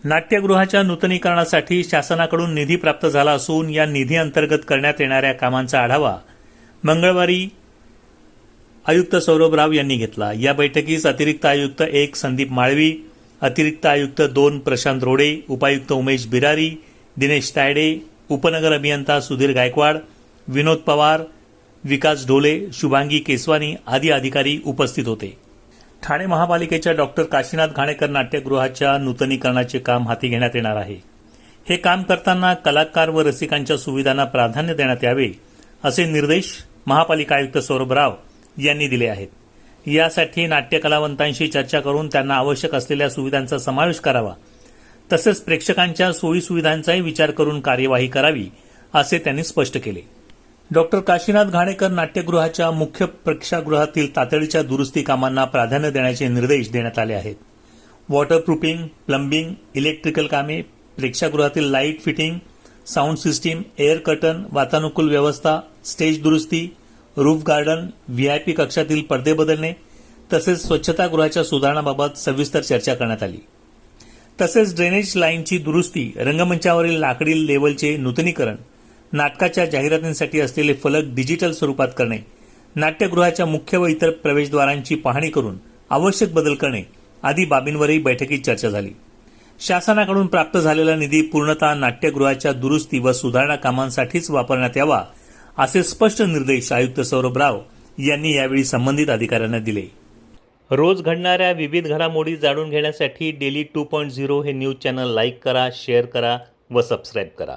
नाट्यगृहाच्या नूतनीकरणासाठी शासनाकडून निधी प्राप्त झाला असून या निधी अंतर्गत करण्यात येणाऱ्या कामांचा आढावा मंगळवारी आयुक्त सौरभ राव यांनी घेतला। या बैठकीस अतिरिक्त आयुक्त 1 संदीप माळवी, अतिरिक्त आयुक्त 2 प्रशांत रोडे, उपायुक्त उमेश बिरारी, दिनेश तायडे, उपनगर अभियंता सुधीर गायकवाड, विनोद पवार, विकास ढोले, शुभांगी केसवानी आदी अधिकारी उपस्थित होते। ठाणे महापालिकेच्या डॉक्टर काशीनाथ घाणेकर नाट्यगृहाच्या नूतनीकरणाचे काम हाती घेण्यात येणार आहे। हे काम करताना कलाकार व रसिकांच्या सुविधांना प्राधान्य देण्यात यावे असे निर्देश महापालिका आयुक्त सौरभ राव यांनी दिले आहेत। यासाठी नाट्य कलावंतांशी चर्चा करून त्यांना आवश्यक असलेल्या सुविधांचा समावेश करावा, तसेच प्रेक्षकांच्या सोयीसुविधांचाही विचार करून कार्यवाही करावी असे त्यांनी स्पष्ट केले। डॉक्टर काशीनाथ घाणेकर नाट्यगृहाच्या मुख्य प्रेक्षागृहातील तातडीच्या दुरुस्ती कामांना प्राधान्य देण्याचे निर्देश देण्यात आले आहेत। वॉटरप्रूफिंग, प्लंबिंग, इलेक्ट्रिकल कामे, प्रेक्षागृहातील light fitting, sound system, air curtain, वातानुकूल व्यवस्था, स्टेज दुरुस्ती, रूफ गार्डन, व्हीआयपी कक्षातील पडदे बदलणे तसेच स्वच्छतागृहाच्या सुधारणाबाबत सविस्तर चर्चा करण्यात आली। तसेच ड्रेनेज लाईनची दुरुस्ती, रंगमंचावरील लाकडी लेवलचे नूतनीकरण, नाटकाच्या जाहिरातींसाठी असलेले फलक डिजिटल स्वरूपात करणे, नाट्यगृहाच्या मुख्य व इतर प्रवेशद्वारांची पाहणी करून आवश्यक बदल करणे आदी बाबींवरही बैठकीत चर्चा झाली। शासनाकडून प्राप्त झालेला निधी पूर्णतः नाट्यगृहाच्या दुरुस्ती व सुधारणा कामांसाठीच वापरण्यात यावा असे स्पष्ट निर्देश आयुक्त सौरभ राव यांनी यावेळी संबंधित अधिकाऱ्यांना दिले। रोज घडणाऱ्या विविध घडामोडी जाणून घेण्यासाठी डेली 2.0 हे न्यूज चॅनल लाईक करा, शेअर करा व सबस्क्राईब करा।